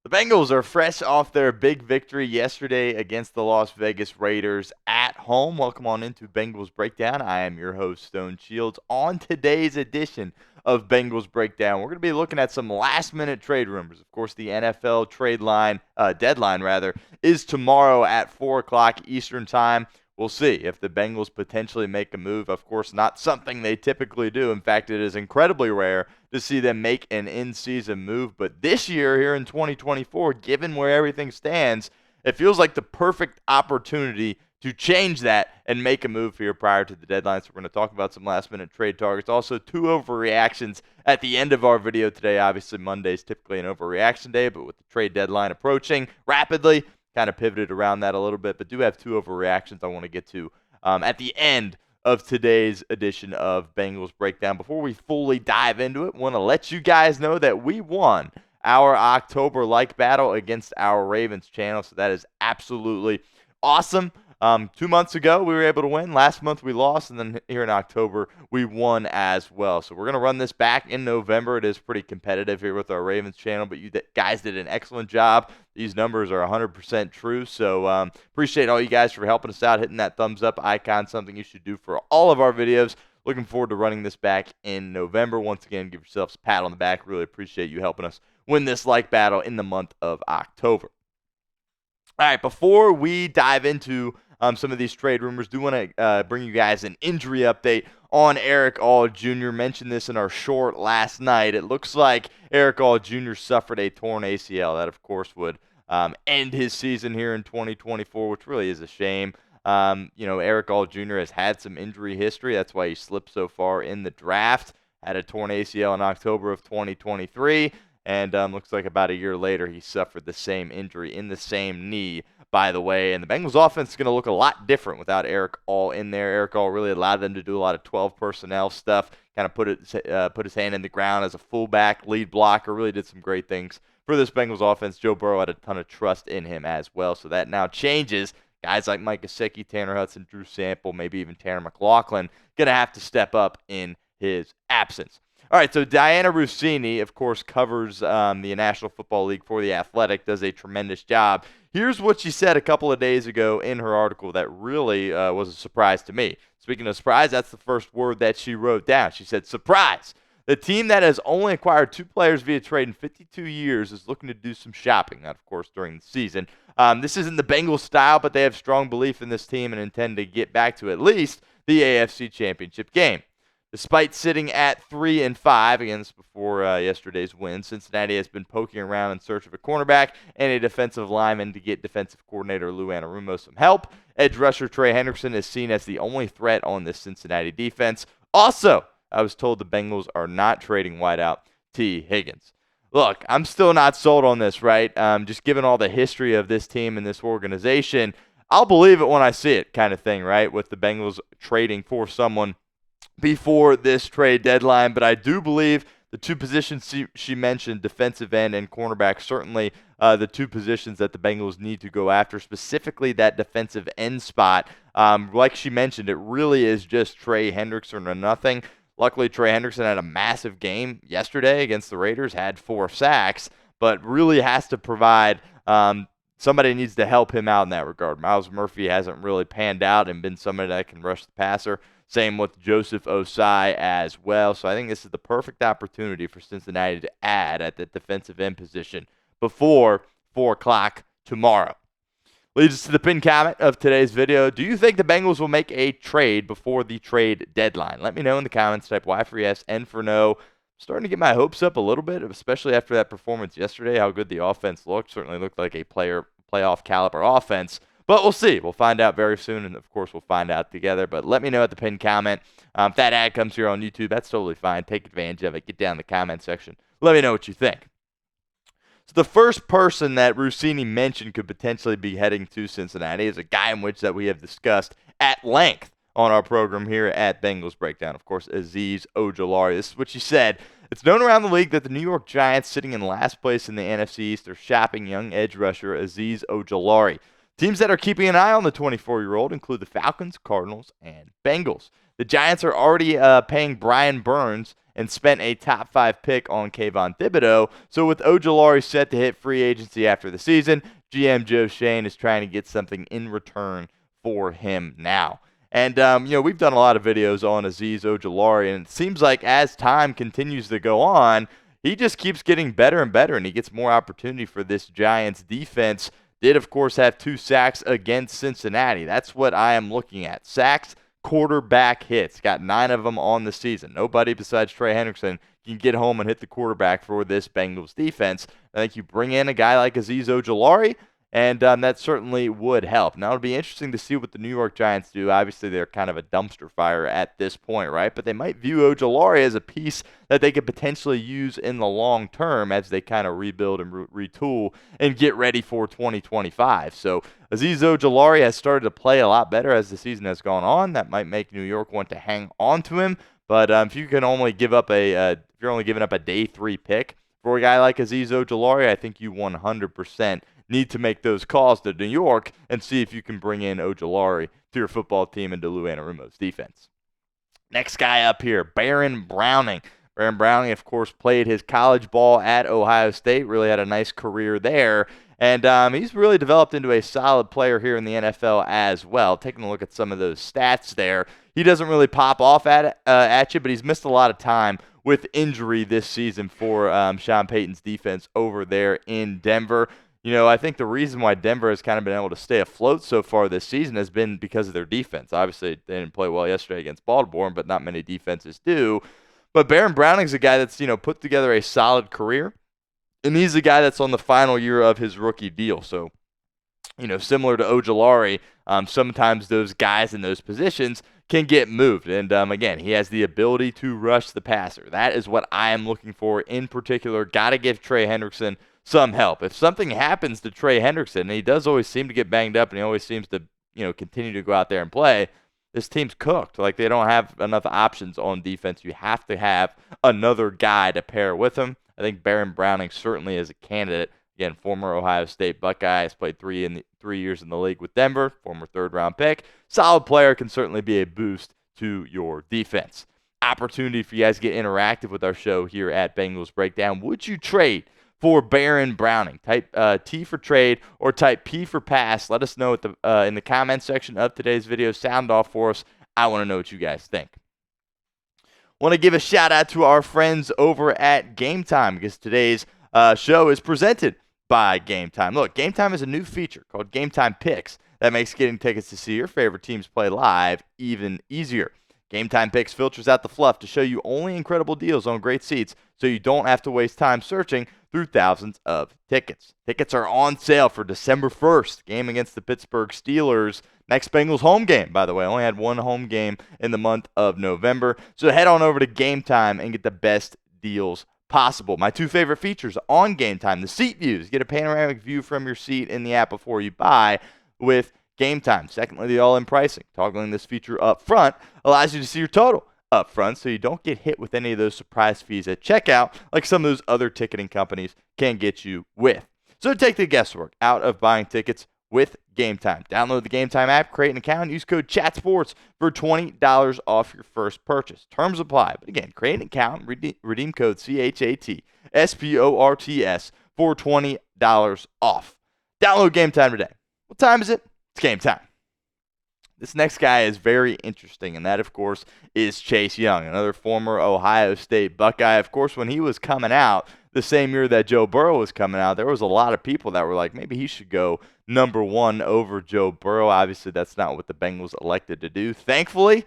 The Bengals are fresh off their big victory yesterday against the Las Vegas Raiders at home. Welcome on into Bengals Breakdown. I am your host, Stone Shields. On today's edition of Bengals Breakdown, we're going to be looking at some last-minute trade rumors. Of course, the NFL deadline is tomorrow at 4 o'clock Eastern Time. We'll see if the Bengals potentially make a move. Of course, not something they typically do. In fact, it is incredibly rare to see them make an in-season move. But this year, here in 2024, given where everything stands, it feels like the perfect opportunity to change that and make a move here prior to the deadline. So we're going to talk about some last-minute trade targets. Also, 2 overreactions at the end of our video today. Obviously, Monday is typically an overreaction day, but with the trade deadline approaching rapidly, kind of pivoted around that a little bit, but do have 2 overreactions I want to get to at the end of today's edition of Bengals Breakdown. Before we fully dive into it, want to let you guys know that we won our October like battle against our Ravens channel, so that is absolutely awesome. 2 months ago, we were able to win. Last month, we lost, and then here in October, we won as well. So we're going to run this back in November. It is pretty competitive here with our Ravens channel, but you guys did an excellent job. These numbers are 100% true, so appreciate all you guys for helping us out, hitting that thumbs up icon, something you should do for all of our videos. Looking forward to running this back in November. Once again, give yourselves a pat on the back. Really appreciate you helping us win this like battle in the month of October. All right, before we dive into some of these trade rumors, do want to bring you guys an injury update on Erick All Jr. Mentioned this in our short last night. It looks like Erick All Jr. suffered a torn ACL. That, of course, would end his season here in 2024, which really is a shame. Erick All Jr. has had some injury history. That's why he slipped so far in the draft. Had a torn ACL in October of 2023. And looks like about a year later, he suffered the same injury in the same knee, by the way. And the Bengals offense is going to look a lot different without Erick All in there. Erick All really allowed them to do a lot of 12 personnel stuff, kind of put his hand in the ground as a fullback, lead blocker, really did some great things for this Bengals offense. Joe Burrow had a ton of trust in him as well, so that now changes. Guys like Mike Gesicki, Tanner Hudson, Drew Sample, maybe even Tanner McLaughlin, going to have to step up in his absence. All right, so Dianna Russini, of course, covers the National Football League for The Athletic, does a tremendous job. Here's what she said a couple of days ago in her article that really was a surprise to me. Speaking of surprise, that's the first word that she wrote down. She said, surprise. The team that has only acquired 2 players via trade in 52 years is looking to do some shopping, not, of course, during the season. This isn't the Bengals style, but they have strong belief in this team and intend to get back to at least the AFC Championship game. Despite sitting at 3-5, again, this before yesterday's win, Cincinnati has been poking around in search of a cornerback and a defensive lineman to get defensive coordinator Lou Anarumo some help. Edge rusher Trey Hendrickson is seen as the only threat on this Cincinnati defense. Also, I was told the Bengals are not trading wideout Tee Higgins. Look, I'm still not sold on this, right? Just given all the history of this team and this organization, I'll believe it when I see it kind of thing, right? With the Bengals trading for someone before this trade deadline, but I do believe the 2 positions she mentioned, defensive end and cornerback, certainly the 2 positions that the Bengals need to go after, specifically that defensive end spot. Like she mentioned, it really is just Trey Hendrickson or nothing. Luckily, Trey Hendrickson had a massive game yesterday against the Raiders, had 4 sacks, but really has to provide somebody needs to help him out in that regard. Myles Murphy hasn't really panned out and been somebody that can rush the passer. Same with Joseph Osai as well. So I think this is the perfect opportunity for Cincinnati to add at the defensive end position before 4 o'clock tomorrow. Leads us to the pinned comment of today's video. Do you think the Bengals will make a trade before the trade deadline? Let me know in the comments. Type Y for yes, N for no. Starting to get my hopes up a little bit, especially after that performance yesterday, how good the offense looked. Certainly looked like a playoff caliber offense. But we'll see. We'll find out very soon, and, of course, we'll find out together. But let me know at the pinned comment. If that ad comes here on YouTube, that's totally fine. Take advantage of it. Get down in the comment section. Let me know what you think. So the first person that Russini mentioned could potentially be heading to Cincinnati is a guy in which that we have discussed at length on our program here at Bengals Breakdown. Of course, Azeez Ojulari. This is what she said. It's known around the league that the New York Giants, sitting in last place in the NFC East, are shopping young edge rusher Azeez Ojulari. Teams that are keeping an eye on the 24-year-old include the Falcons, Cardinals, and Bengals. The Giants are already paying Brian Burns and spent a top 5 pick on Kayvon Thibodeau. So with Ojulari set to hit free agency after the season, GM Joe Schoen is trying to get something in return for him now. And, we've done a lot of videos on Azeez Ojulari, and it seems like as time continues to go on, he just keeps getting better and better, and he gets more opportunity for this Giants defense. Did, of course, have 2 sacks against Cincinnati. That's what I am looking at. Sacks, quarterback hits. Got 9 of them on the season. Nobody besides Trey Hendrickson can get home and hit the quarterback for this Bengals defense. I think you bring in a guy like Azeez Ojulari, and that certainly would help. Now, it'll be interesting to see what the New York Giants do. Obviously, they're kind of a dumpster fire at this point, right? But they might view Ojulari as a piece that they could potentially use in the long term as they kind of rebuild and retool and get ready for 2025. So Azeez Ojulari has started to play a lot better as the season has gone on. That might make New York want to hang on to him. But if you can only give up if you're only giving up a day 3 pick for a guy like Azeez Ojulari, I think you 100% need to make those calls to New York and see if you can bring in Ojulari to your football team and to Lou Anarumo's defense. Next guy up here, Baron Browning. Baron Browning, of course, played his college ball at Ohio State, really had a nice career there. And he's really developed into a solid player here in the NFL as well. Taking a look at some of those stats there, he doesn't really pop off at you, but he's missed a lot of time with injury this season for Sean Payton's defense over there in Denver. I think the reason why Denver has kind of been able to stay afloat so far this season has been because of their defense. Obviously, they didn't play well yesterday against Baltimore, but not many defenses do. But Baron Browning's a guy that's, put together a solid career, and he's a guy that's on the final year of his rookie deal. So, similar to Ojulari, sometimes those guys in those positions can get moved. And, again, he has the ability to rush the passer. That is what I am looking for in particular. Got to give Trey Hendrickson some help. If something happens to Trey Hendrickson, and he does always seem to get banged up and he always seems to, continue to go out there and play, this team's cooked. Like, they don't have enough options on defense. You have to have another guy to pair with him. I think Baron Browning certainly is a candidate. Again, former Ohio State Buckeye, has played 3 years in the league with Denver, former third-round pick. Solid player, can certainly be a boost to your defense. Opportunity for you guys to get interactive with our show here at Bengals Breakdown. Would you trade for Baron Browning? Type T for trade or type P for pass. Let us know in the comment section of today's video. Sound off for us. I want to know what you guys think. Want to give a shout out to our friends over at Game Time, because today's show is presented by Game Time. Look, Game Time is a new feature called Game Time Picks that makes getting tickets to see your favorite teams play live even easier. Game Time Picks filters out the fluff to show you only incredible deals on great seats, so you don't have to waste time searching through thousands of tickets. Tickets are on sale for December 1st, game against the Pittsburgh Steelers. Next Bengals home game, by the way. Only had one home game in the month of November. So head on over to Game Time and get the best deals possible. My 2 favorite features on Game Time: the seat views. Get a panoramic view from your seat in the app before you buy with Game Time. Secondly, the all-in pricing. Toggling this feature up front allows you to see your total up front, so you don't get hit with any of those surprise fees at checkout like some of those other ticketing companies can get you with. So take the guesswork out of buying tickets with Game Time. Download the Game Time app, create an account, use code CHATSPORTS for $20 off your first purchase. Terms apply. But again, create an account, redeem code CHATSPORTS for $20 off. Download Game Time today. What time is it? It's game time. This next guy is very interesting, and that, of course, is Chase Young, another former Ohio State Buckeye. Of course, when he was coming out, the same year that Joe Burrow was coming out, there was a lot of people that were like, maybe he should go number 1 over Joe Burrow. Obviously, that's not what the Bengals elected to do. Thankfully,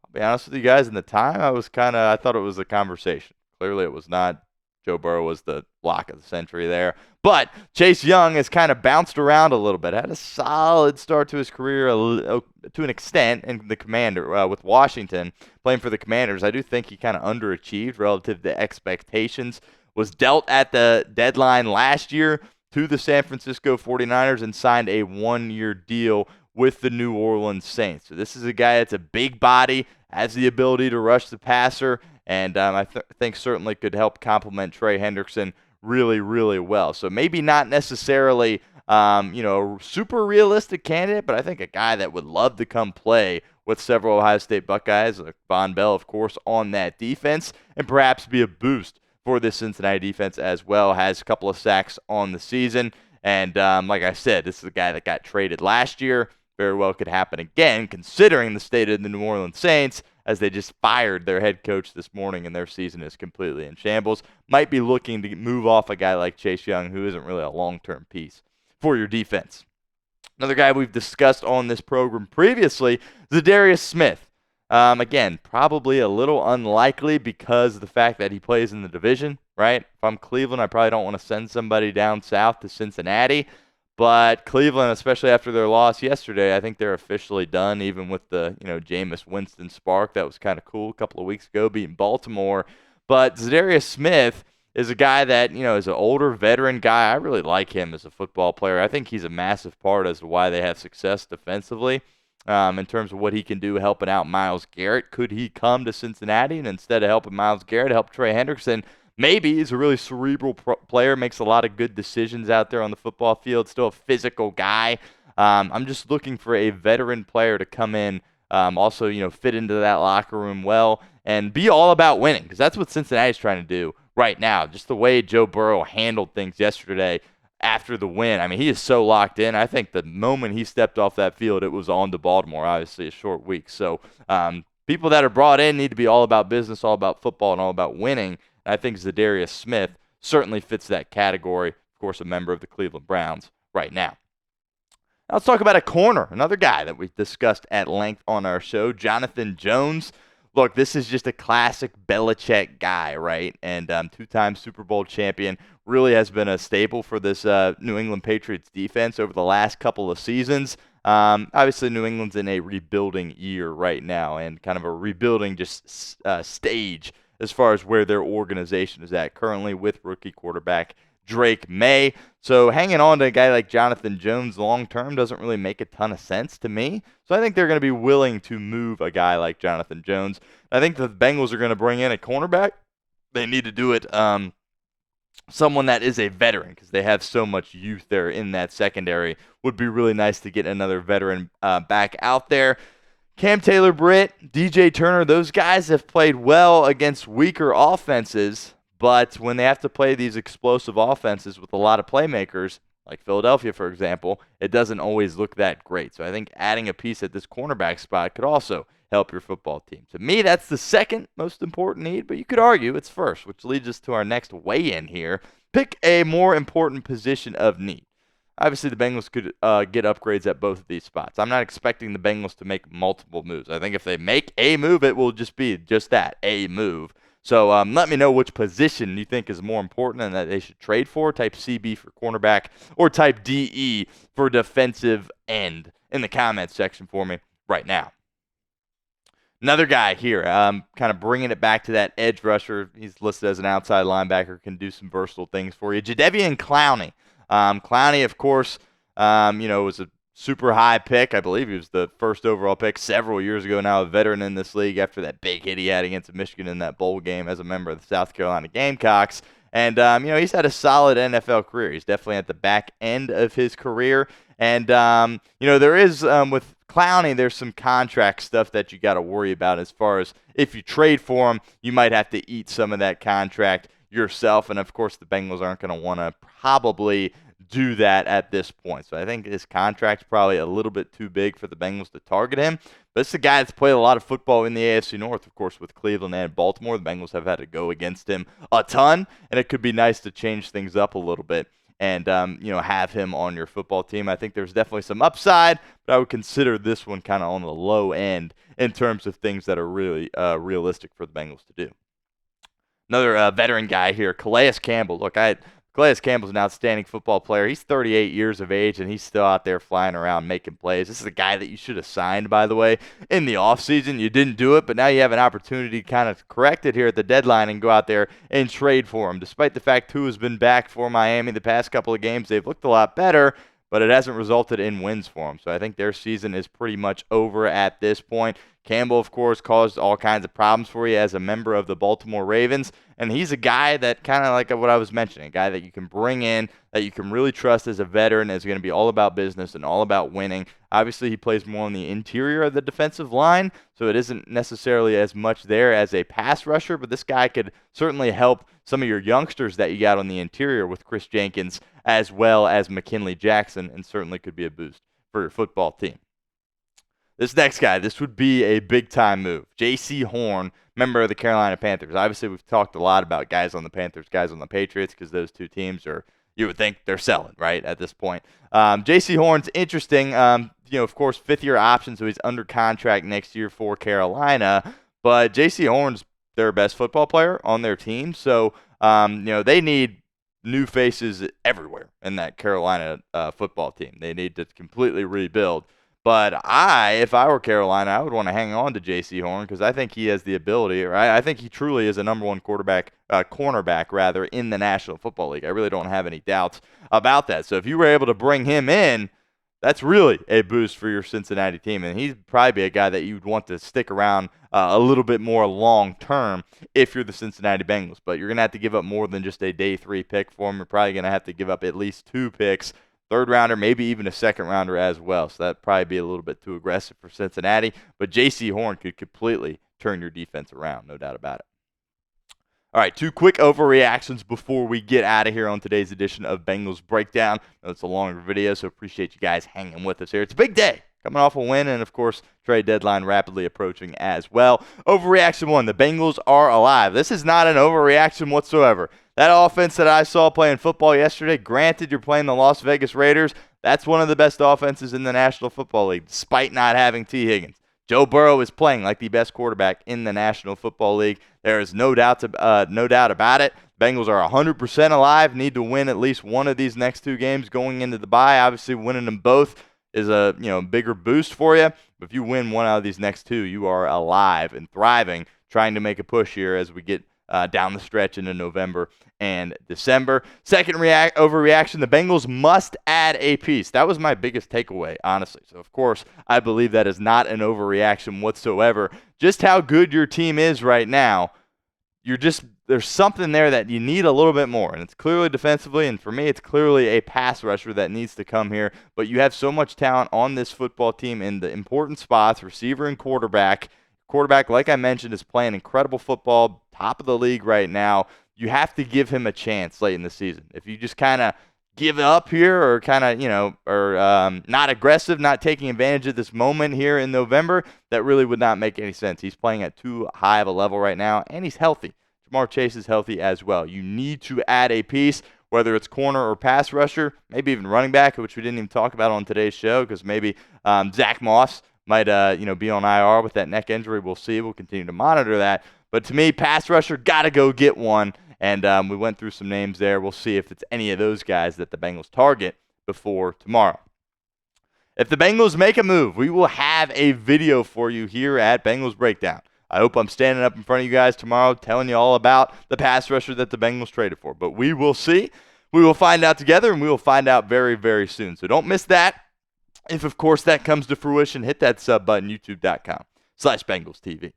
I'll be honest with you guys, in the time, I thought it was a conversation. Clearly, it was not. Joe Burrow was the lock of the century there. But Chase Young has kind of bounced around a little bit. Had a solid start to his career to an extent in the Commander with Washington, playing for the Commanders. I do think he kind of underachieved relative to expectations. Was dealt at the deadline last year to the San Francisco 49ers and signed a 1-year deal with the New Orleans Saints. So this is a guy that's a big body, has the ability to rush the passer, and I think certainly could help complement Trey Hendrickson really, really well. So maybe not necessarily A super realistic candidate, but I think a guy that would love to come play with several Ohio State Buckeyes, like Von Bell, of course, on that defense, and perhaps be a boost for this Cincinnati defense as well. Has a couple of sacks on the season. And like I said, this is a guy that got traded last year. Very well could happen again, considering the state of the New Orleans Saints, as they just fired their head coach this morning and their season is completely in shambles. Might be looking to move off a guy like Chase Young, who isn't really a long-term piece for your defense. Another guy we've discussed on this program previously is Darius Smith. Again, probably a little unlikely because of the fact that he plays in the division, right? If I'm Cleveland, I probably don't want to send somebody down south to Cincinnati. But Cleveland, especially after their loss yesterday, I think they're officially done, even with the, Jameis Winston spark. That was kind of cool a couple of weeks ago, beating Baltimore. But Darius Smith is a guy that, is an older veteran guy. I really like him as a football player. I think he's a massive part as to why they have success defensively. In terms of what he can do helping out Myles Garrett. Could he come to Cincinnati and instead of helping Myles Garrett, help Trey Hendrickson? Maybe. He's a really cerebral player, makes a lot of good decisions out there on the football field, still a physical guy. I'm just looking for a veteran player to come in, also, fit into that locker room well and be all about winning, because that's what Cincinnati's trying to do right now. Just the way Joe Burrow handled things yesterday after the win. I mean, he is so locked in. I think the moment he stepped off that field, it was on to Baltimore, obviously a short week. So people that are brought in need to be all about business, all about football, and all about winning. And I think Darius Smith certainly fits that category. Of course, a member of the Cleveland Browns right now. Now let's talk about a corner, another guy that we've discussed at length on our show, Jonathan Jones. Look, this is just a classic Belichick guy, right? And two-time Super Bowl champion, really has been a staple for this New England Patriots defense over the last couple of seasons. Obviously, New England's in a rebuilding year right now and kind of a rebuilding just stage as far as where their organization is at currently with rookie quarterback Drake May. So hanging on to a guy like Jonathan Jones long-term doesn't really make a ton of sense to me. So I think they're going to be willing to move a guy like Jonathan Jones. I think the Bengals are going to bring in a cornerback. They need to do it someone that is a veteran because they have so much youth there in that secondary. Would be really nice to get another veteran back out there. Cam Taylor-Britt, DJ Turner, those guys have played well against weaker offenses. But when they have to play these explosive offenses with a lot of playmakers, like Philadelphia, for example, it doesn't always look that great. So I think adding a piece at this cornerback spot could also help your football team. To me, that's the second most important need, but you could argue it's first, which leads us to our next weigh-in here. Pick a more important position of need. Obviously, the Bengals could get upgrades at both of these spots. I'm not expecting the Bengals to make multiple moves. I think if they make a move, it will just be just that, a move. So let me know which position you think is more important and that they should trade for. Type CB for cornerback or type DE for defensive end in the comments section for me right now. Another guy here, kind of bringing it back to that edge rusher. He's listed as an outside linebacker, can do some versatile things for you. Jadeveon Clowney. Clowney, of course, was a super high pick. I believe he was the first overall pick several years ago now, a veteran in this league after that big hit he had against Michigan in that bowl game as a member of the South Carolina Gamecocks. And, he's had a solid NFL career. He's definitely at the back end of his career. And, there is, with Clowney, there's some contract stuff that you got to worry about as far as if you trade for him, you might have to eat some of that contract yourself. And, of course, the Bengals aren't going to want to probably do that at this point. So I think his contract's probably a little bit too big for the Bengals to target him. But it's a guy that's played a lot of football in the AFC North, of course, with Cleveland and Baltimore. The Bengals have had to go against him a ton, and it could be nice to change things up a little bit and, have him on your football team. I think there's definitely some upside, but I would consider this one kind of on the low end in terms of things that are really realistic for the Bengals to do. Another veteran guy here, Calais Campbell. Look, Calais Campbell's an outstanding football player. He's 38 years of age, and he's still out there flying around making plays. This is a guy that you should have signed, by the way, in the offseason. You didn't do it, but now you have an opportunity to kind of correct it here at the deadline and go out there and trade for him. Despite the fact Tua's been back for Miami the past couple of games, they've looked a lot better, but it hasn't resulted in wins for them. So I think their season is pretty much over at this point. Campbell, of course, caused all kinds of problems for you as a member of the Baltimore Ravens. And he's a guy that kind of like what I was mentioning, a guy that you can bring in, that you can really trust as a veteran, is going to be all about business and all about winning. Obviously, he plays more on the interior of the defensive line, so it isn't necessarily as much there as a pass rusher, but this guy could certainly help some of your youngsters that you got on the interior with Chris Jenkins as well as McKinley Jackson, and certainly could be a boost for your football team. This next guy, this would be a big-time move. Jaycee Horn, member of the Carolina Panthers. Obviously, we've talked a lot about guys on the Panthers, guys on the Patriots, because those two teams are, you would think they're selling, right, at this point. Jaycee Horn's interesting. Of course, fifth-year option, so he's under contract next year for Carolina. But Jaycee Horn's their best football player on their team, so they need new faces everywhere in that Carolina football team. They need to completely rebuild. But if I were Carolina, I would want to hang on to Jaycee Horn because I think he has the ability, or I think he truly is a number one cornerback in the National Football League. I really don't have any doubts about that. So if you were able to bring him in, that's really a boost for your Cincinnati team. And he'd probably be a guy that you'd want to stick around a little bit more long term if you're the Cincinnati Bengals. But you're going to have to give up more than just a day 3 pick for him. You're probably going to have to give up at least 2 picks. Third rounder, maybe even a second rounder as well. So that'd probably be a little bit too aggressive for Cincinnati. But Jaycee Horn could completely turn your defense around, no doubt about it. All right, 2 quick overreactions before we get out of here on today's edition of Bengals Breakdown. I know it's a longer video, so appreciate you guys hanging with us here. It's a big day. Coming off a win, and of course, trade deadline rapidly approaching as well. Overreaction 1, the Bengals are alive. This is not an overreaction whatsoever. That offense that I saw playing football yesterday, granted you're playing the Las Vegas Raiders, that's one of the best offenses in the National Football League, despite not having Tee Higgins. Joe Burrow is playing like the best quarterback in the National Football League. There is no doubt about it. Bengals are 100% alive, need to win at least one of these next 2 games going into the bye. Obviously, winning them both is a bigger boost for you. But if you win one out of these next 2, you are alive and thriving, trying to make a push here as we get down the stretch into November and December. Second overreaction, the Bengals must add a piece. That was my biggest takeaway, honestly. So, of course, I believe that is not an overreaction whatsoever. Just how good your team is right now, there's something there that you need a little bit more. And it's clearly defensively, and for me, it's clearly a pass rusher that needs to come here. But you have so much talent on this football team in the important spots, receiver and quarterback. Quarterback, like I mentioned, is playing incredible football, top of the league right now. You have to give him a chance late in the season. If you just kind of give up here or kind of, not aggressive, not taking advantage of this moment here in November, that really would not make any sense. He's playing at too high of a level right now, and he's healthy. Jamar Chase is healthy as well. You need to add a piece, whether it's corner or pass rusher, maybe even running back, which we didn't even talk about on today's show because maybe Zach Moss might be on IR with that neck injury. We'll see. We'll continue to monitor that. But to me, pass rusher, got to go get one. And we went through some names there. We'll see if it's any of those guys that the Bengals target before tomorrow. If the Bengals make a move, we will have a video for you here at Bengals Breakdown. I hope I'm standing up in front of you guys tomorrow telling you all about the pass rusher that the Bengals traded for. But we will see. We will find out together, and we will find out very, very soon. So don't miss that. If, of course, that comes to fruition, hit that sub button, youtube.com/BengalsTV.